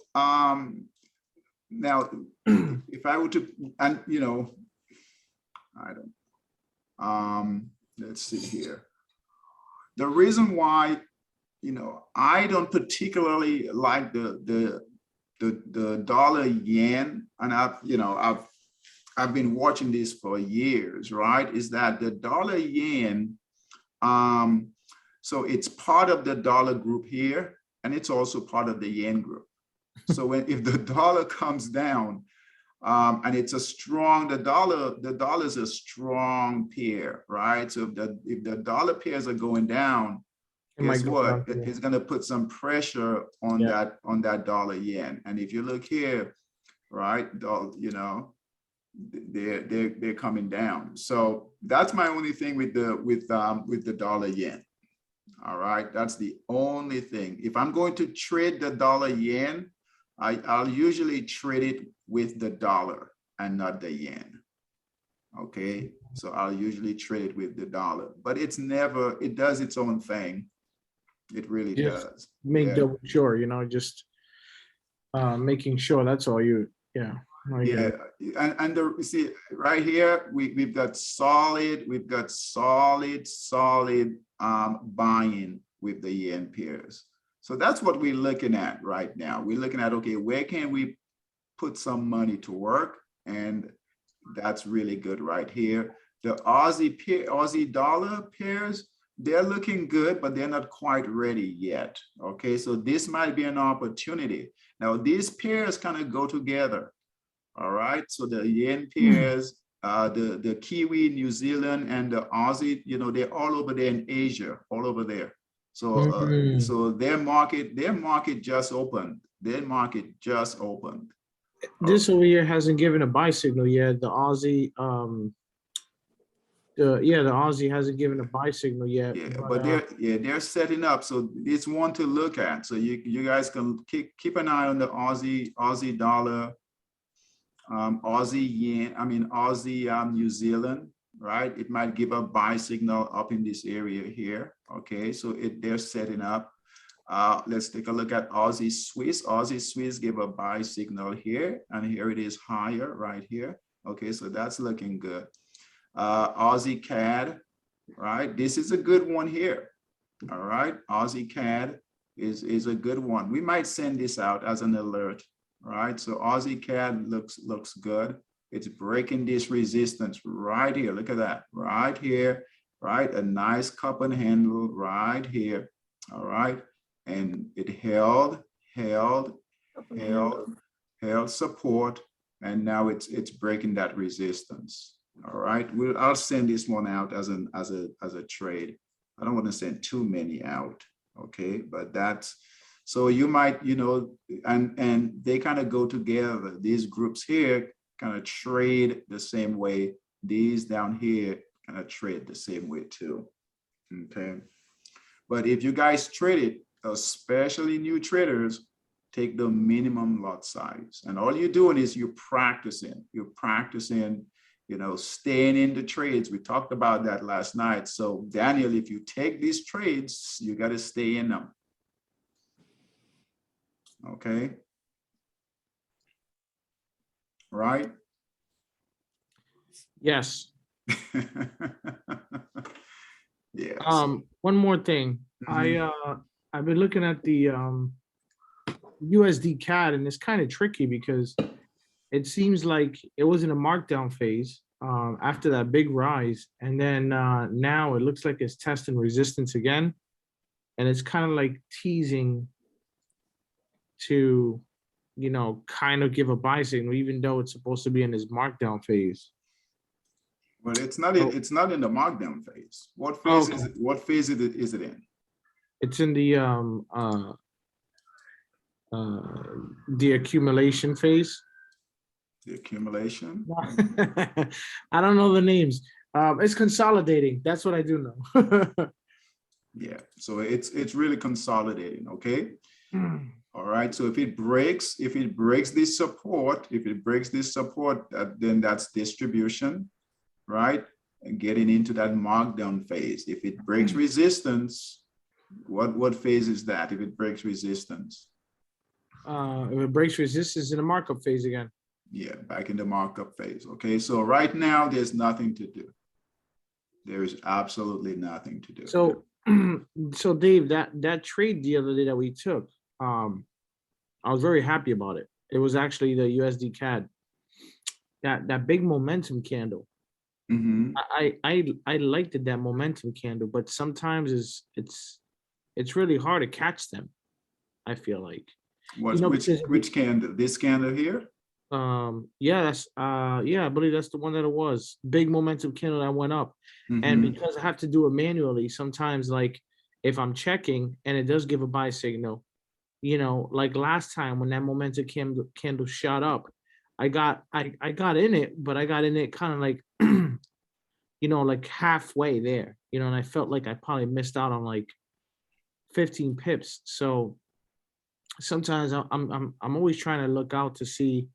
now if I were to, and you know, I don't. Let's see here. The reason why, you know, I don't particularly like the dollar yen, and I've been watching this for years, right? Is that the dollar yen, so it's part of the dollar group here, and it's also part of the yen group. So if the dollar comes down, and it's a strong, the dollar is a strong pair, right? So if the dollar pairs are going down, It might guess go what? down too. It's gonna put some pressure on Yeah. that dollar yen. And if you look here, right, you know, they're coming down. So that's my only thing with the dollar yen. All right, that's the only thing. If I'm going to trade the dollar yen, I'll usually trade it with the dollar and not the yen. Okay, so I'll usually trade it with the dollar, but it does its own thing. It really Just does. Make Yeah. double sure, you know, just making sure, that's all you, yeah. I get Yeah, it. and you see right here, we've got solid buying with the yen pairs. So that's what we're looking at right now. We're looking at, okay, where can we put some money to work? And that's really good right here. The Aussie dollar pairs, they're looking good, but they're not quite ready yet. Okay, so this might be an opportunity. Now these pairs kind of go together. All right, so the yen pairs, the Kiwi, New Zealand, and the Aussie, you know, they're all over there in Asia, all over there. So, so their market just opened. Their market just opened. This over here hasn't given a buy signal yet. The Aussie, the Aussie hasn't given a buy signal yet. Yeah, but they're setting up. So it's one to look at. So you guys can keep an eye on the Aussie dollar, Aussie yen, Aussie New Zealand, right? It might give a buy signal up in this area here. Okay, so they're setting up. Let's take a look at Aussie Swiss. Aussie Swiss give a buy signal here, and here it is higher right here. Okay, so that's looking good. Aussie CAD, right? This is a good one here. All right, Aussie CAD is a good one. We might send this out as an alert. Right, so Aussie CAD looks good. It's breaking this resistance right here. Look at that, right here, right? A nice cup and handle right here. All right, and it held support, and now it's breaking that resistance. All right, I'll send this one out as a trade. I don't want to send too many out. Okay, but that's. So you might, you know, and they kind of go together. These groups here kind of trade the same way. These down here kind of trade the same way too. Okay. But if you guys trade it, especially new traders, take the minimum lot size. And all you're doing is you're practicing, you know, staying in the trades. We talked about that last night. So Daniel, if you take these trades, you got to stay in them. Okay. Right? Yes. Yes. One more thing. I've been looking at the USD CAD, and it's kind of tricky because it seems like it was in a markdown phase after that big rise, and then now it looks like it's testing resistance again, and it's kind of like teasing to, you know, kind of give a buy signal, even though it's supposed to be in this markdown phase. But it's not in the markdown phase. What phase is it? What phase is it in? It's in the accumulation phase. The accumulation? I don't know the names. It's consolidating. That's what I do know. Yeah, so it's really consolidating, okay? All right, so if it breaks this support, then that's distribution, right? And getting into that markdown phase. If it breaks resistance, what phase is that if it breaks resistance? If it breaks resistance in the markup phase again. Yeah, back in the markup phase. Okay, so right now there's nothing to do. There is absolutely nothing to do. So, so Dave, that trade the other day that we took, I was very happy about it. It was actually the USD CAD. That big momentum candle. Mm-hmm. I liked that momentum candle, but sometimes it's really hard to catch them. I feel like. Which candle? This candle here? Yeah, that's I believe that's the one that it was. Big momentum candle that went up. Mm-hmm. And because I have to do it manually, sometimes like if I'm checking and it does give a buy signal, you know, like last time when that momentum candle shot up, I got in it, but I got in it kind of like, you know, like halfway there, you know, and I felt like I probably missed out on like 15 pips. So sometimes I'm always trying to look out to see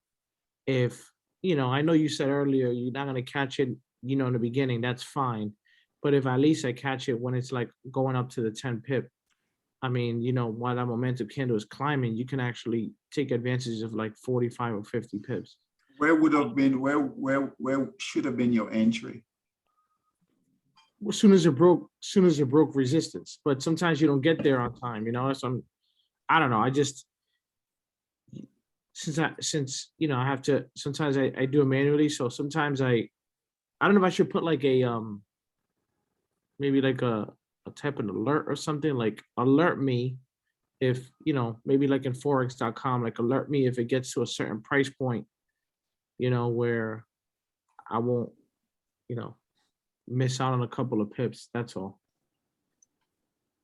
if, you know, I know you said earlier you're not going to catch it, you know, in the beginning, that's fine. But if at least I catch it when it's like going up to the 10 pip, I mean, you know, while that momentum candle is climbing, you can actually take advantage of like 45 or 50 pips. Where would have been, where should have been your entry? As soon as it broke resistance, but sometimes you don't get there on time, you know. So I don't know. I just, since you know, I have to, sometimes I do it manually. So sometimes I don't know if I should put like a, maybe like a type of alert or something, like alert me if, you know, maybe like in forex.com, like alert me if it gets to a certain price point, you know, where I won't, you know, miss out on a couple of pips. That's all,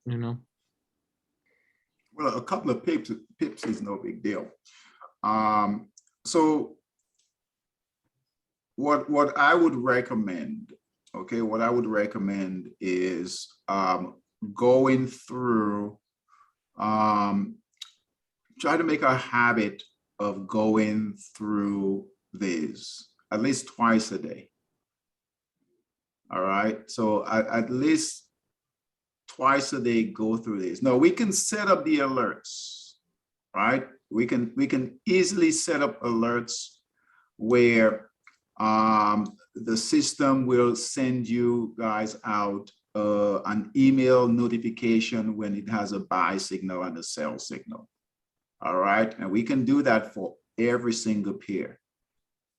you know. Well, a couple of pips is no big deal. So what I would recommend, okay, what I would recommend is going through, try to make a habit of going through these at least twice a day. All right, so at least twice a day, go through these. Now we can set up the alerts, right? We can easily set up alerts where the system will send you guys out an email notification when it has a buy signal and a sell signal. All right, and we can do that for every single pair.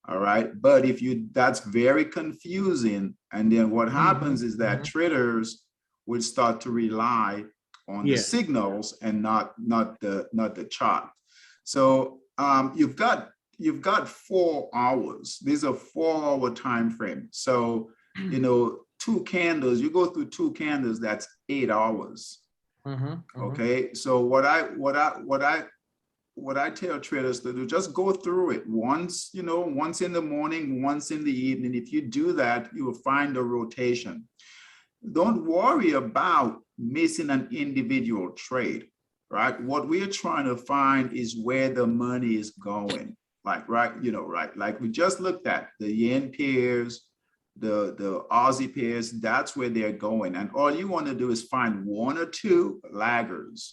All right, but if that's very confusing, and then what happens is that traders would start to rely on the signals and not the chart. So you've got 4 hours. These are 4-hour time frame. So you know, 2 candles. You go through 2 candles. That's 8 hours. Okay. So what I tell traders to do, just go through it once, you know, once in the morning, once in the evening. If you do that, you will find a rotation. Don't worry about missing an individual trade, right? What we're trying to find is where the money is going. Like, right, you know, right, like we just looked at the yen pairs, the Aussie pairs, that's where they're going. And all you want to do is find 1 or 2 laggers.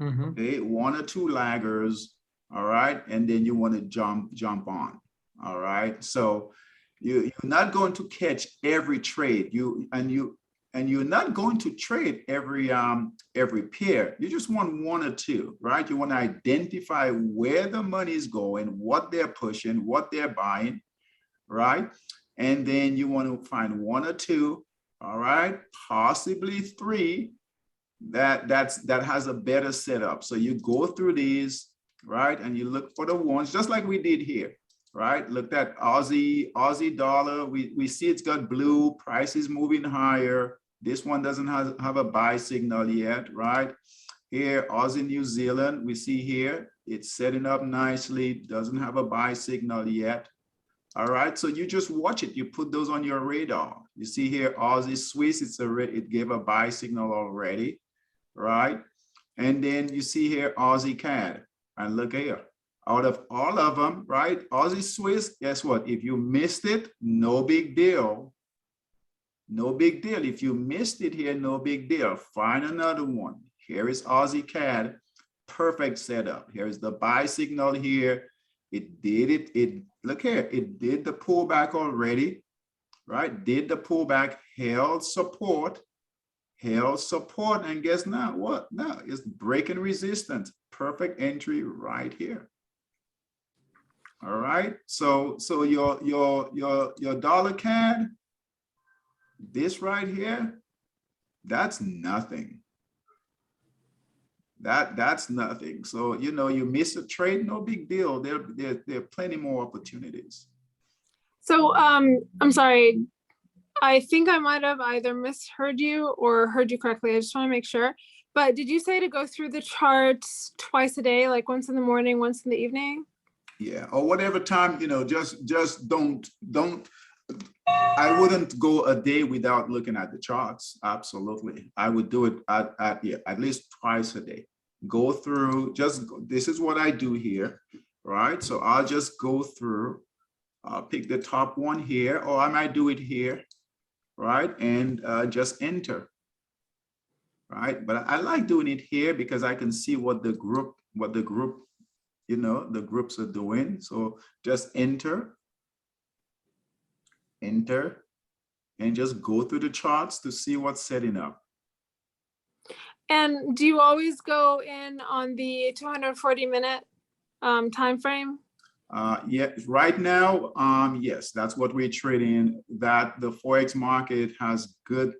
Okay, 1 or 2 laggers, all right, and then you want to jump on, all right. So you're not going to catch every trade. You're not going to trade every pair. You just want 1 or 2, right? You want to identify where the money is going, what they're pushing, what they're buying, right? And then you want to find 1 or 2, all right, possibly 3. That has a better setup. So you go through these, right, and you look for the ones just like we did here, right? Look at Aussie dollar. We see it's got blue, price is moving higher. This one doesn't have a buy signal yet, right? Here, Aussie New Zealand, we see here it's setting up nicely, doesn't have a buy signal yet. All right, so you just watch it. You put those on your radar. You see here, Aussie Swiss, it gave a buy signal already. Right, and then you see here Aussie CAD, and look here, out of all of them, right, Aussie Swiss, guess what? If you missed it, no big deal. No big deal. If you missed it here, no big deal. Find another one. Here is Aussie CAD, perfect setup. Here's the buy signal here. It did it. Look here, it did the pullback already, right? Did the pullback, held support, and guess now what? Now it's breaking resistance. Perfect entry right here. All right. So your dollar CAD, this right here, that's nothing. That's nothing. So you know, you miss a trade, no big deal. There are plenty more opportunities. So I'm sorry. I think I might have either misheard you or heard you correctly. I just want to make sure. But did you say to go through the charts twice a day, like once in the morning, once in the evening? Yeah, or whatever time, just don't, I wouldn't go a day without looking at the charts. Absolutely. I would do it at least twice a day. Go through, this is what I do here, right? So I'll just go through, I'll pick the top one here, or I might do it here, right? And just enter, right? But I like doing it here because I can see what the group, the groups are doing. So just enter, and just go through the charts to see what's setting up. And do you always go in on the 240-minute time frame? Yeah, right now, yes, that's what we're trading. That the Forex market has good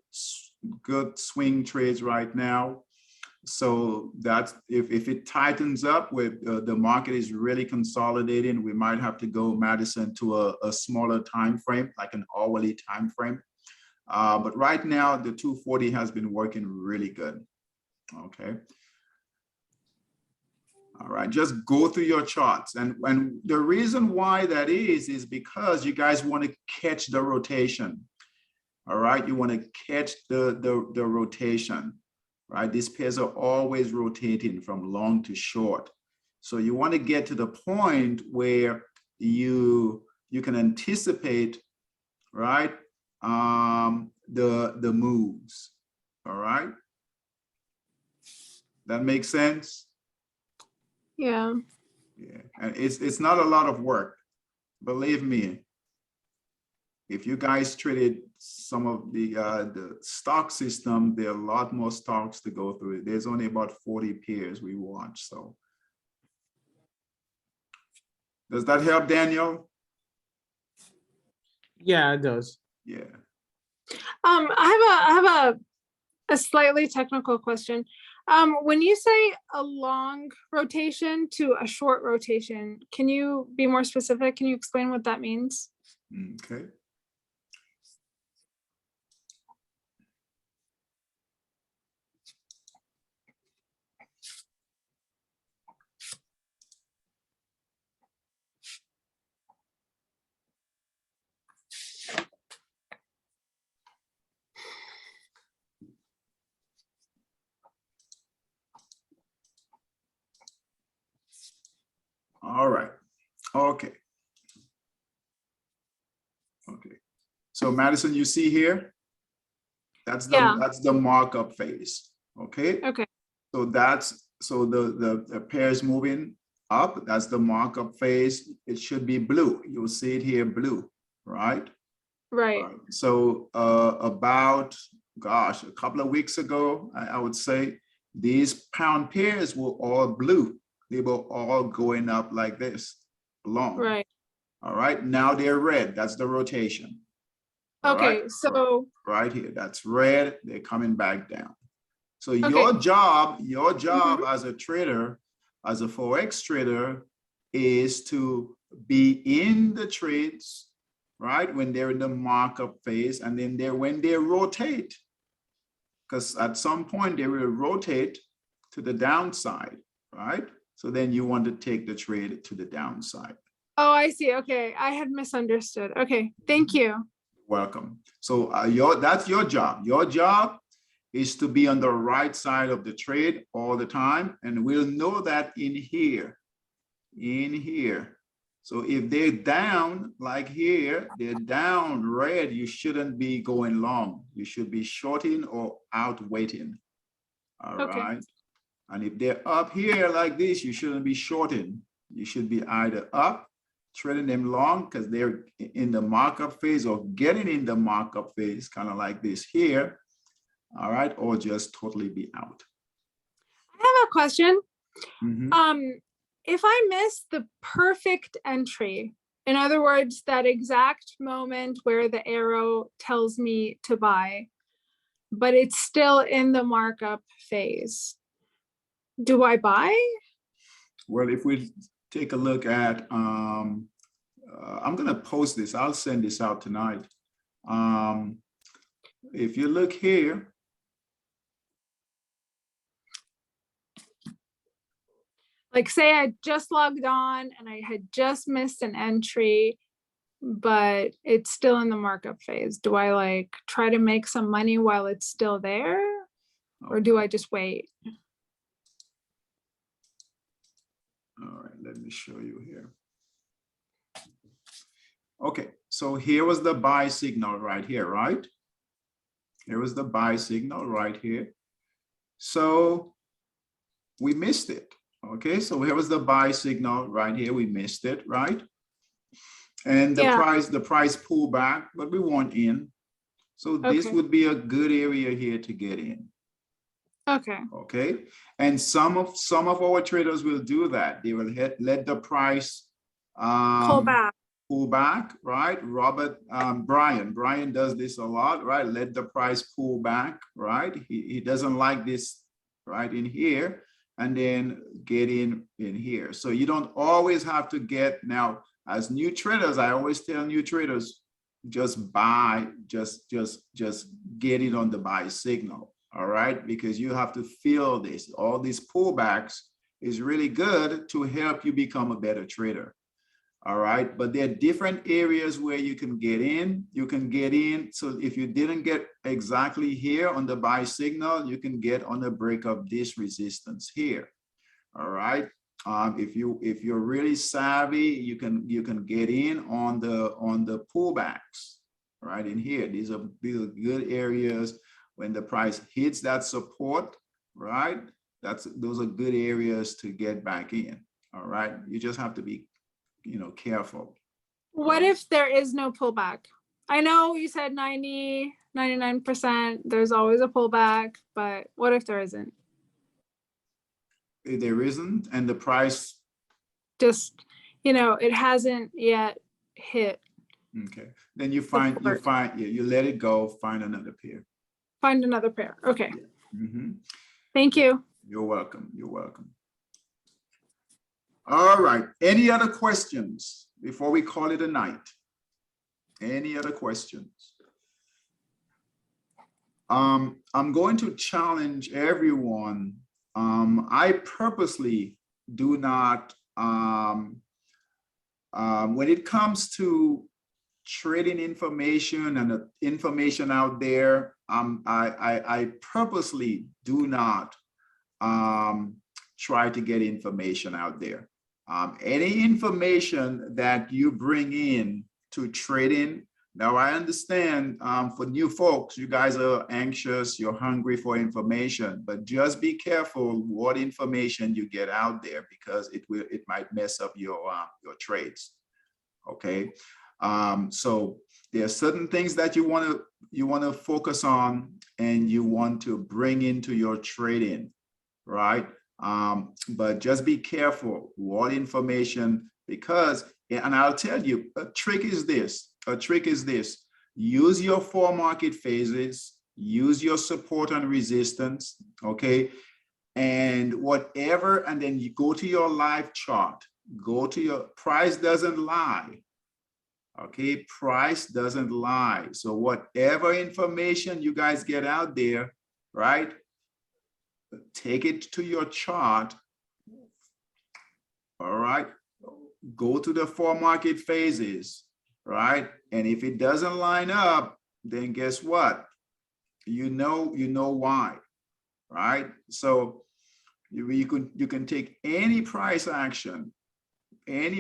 swing trades right now. So that's if it tightens up, with the market is really consolidating, we might have to go, Madison, to a smaller time frame, like an hourly time frame. But right now, the 240 has been working really good. Okay. All right, just go through your charts. And the reason why that is because you guys want to catch the rotation. All right, you want to catch the rotation, right? These pairs are always rotating from long to short. So you want to get to the point where you can anticipate, right, the moves. All right. That makes sense? Yeah. Yeah, and it's not a lot of work. Believe me, if you guys traded some of the stock system, there are a lot more stocks to go through. There's only about 40 pairs we watch. So does that help, Daniel? Yeah, it does. Yeah. I have a slightly technical question. When you say a long rotation to a short rotation, can you be more specific? Can you explain what that means? Okay. All right. Okay. Okay. So Madison, you see here, that's the markup phase. Okay. Okay. So the pairs moving up, that's the markup phase. It should be blue. You'll see it here, blue, right? Right. So about, gosh, a couple of weeks ago, I would say these pound pairs were all blue. They were all going up like this, long. Right. All right, now they're red. That's the rotation. All Okay, right? so right here, that's red. They're coming back down. So okay. your job as a trader, as a Forex trader, is to be in the trades, right, when they're in the markup phase, and then when they rotate, because at some point they will rotate to the downside, right? So then you want to take the trade to the downside. Oh, I see. Okay, I had misunderstood. Okay, thank you. Welcome. So that's your job. Your job is to be on the right side of the trade all the time, and we'll know that in here. So if they're down, like here, they're down red, you shouldn't be going long. You should be shorting or out waiting. All right. And if they're up here like this, you shouldn't be shorting. You should be either up, trading them long because they're in the markup phase, or getting in the markup phase, kind of like this here. All right, or just totally be out. I have a question. Mm-hmm. If I miss the perfect entry, in other words, that exact moment where the arrow tells me to buy, but it's still in the markup phase, do I buy? Well, if we take a look at, I'm going to post this. I'll send this out tonight. if you look here, Like say I just logged on and I had just missed an entry, but it's still in the markup phase. Do I like try to make some money while it's still there? Or do I just wait? all right, let me show you here. Okay, so here was the buy signal right here, right? Here was the buy signal right here. So we missed it. Okay, so here was the buy signal right here. We missed it, right? And the price pulled back, but we weren't in. So this Okay. would be a good area here to get in. Okay. Okay, and some of our traders will do that. They will let the price Pull back. right? Brian does this a lot, right? Let the price pull back, right? He doesn't like this right in here, and then get in here. So you don't always have to get, now as new traders, I always tell new traders, just buy, just get it on the buy signal. All right, because you have to feel this. All these pullbacks is really good to help you become a better trader. All right, but there are different areas where you can get in. You can get in. So if you didn't get exactly here on the buy signal, you can get on the break of this resistance here. All right. If you're really savvy, you can get in on the pullbacks right in here. These are good areas. When the price hits that support, right? Those are good areas to get back in. All right. You just have to be, careful. What if there is no pullback? I know you said 90, 99%, there's always a pullback, but what if there isn't? If there isn't, and the price Just, it hasn't yet hit. Okay, then you let it go, find another pair. Find another pair. Okay. Mm-hmm. Thank you. You're welcome. You're welcome. All right. Any other questions before we call it a night? Any other questions? I'm going to challenge everyone. I purposely do not, when it comes to trading information and information out there, I purposely do not try to get information out there. Any information that you bring in to trading, now I understand for new folks, you guys are anxious, you're hungry for information, but just be careful what information you get out there, because it might mess up your trades. Okay. So there are certain things that you want to focus on and you want to bring into your trading, right? But just be careful what information, because, and I'll tell you, a trick is this, use your 4 market phases, use your support and resistance, okay? And whatever, and then you go to your live chart, go to your price doesn't lie. Okay, price doesn't lie. So whatever information you guys get out there, right? Take it to your chart. All right. Go to the 4 market phases, right? And if it doesn't line up, then guess what? You know why, right? So you can take any price action, and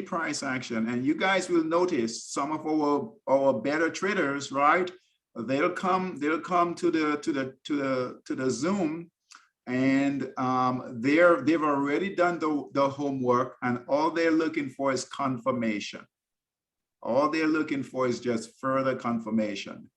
you guys will notice some of our better traders, right? They'll come to the Zoom, and they've already done the homework, and all they're looking for is confirmation. All they're looking for is just further confirmation.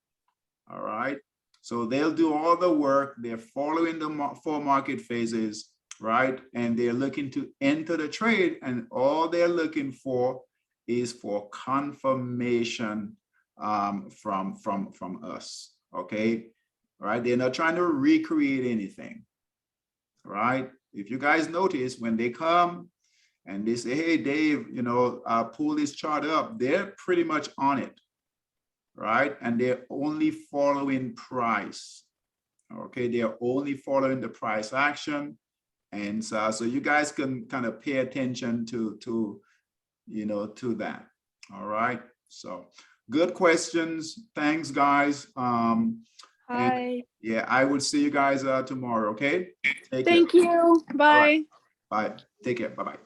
All right. So they'll do all the work. They're following the 4 market phases, right? And they're looking to enter the trade, and all they're looking for is for confirmation from us. Okay. All right. They're not trying to recreate anything. Right. If you guys notice, when they come and they say, hey, Dave, pull this chart up, they're pretty much on it. right? And they're only following price. Okay, they're only following the price action. And so you guys can kind of pay attention to that. All right. So good questions. Thanks, guys. And Hi. yeah, I will see you guys tomorrow. Okay. Take care. Thank you. Bye. Bye. Take care. Bye-bye.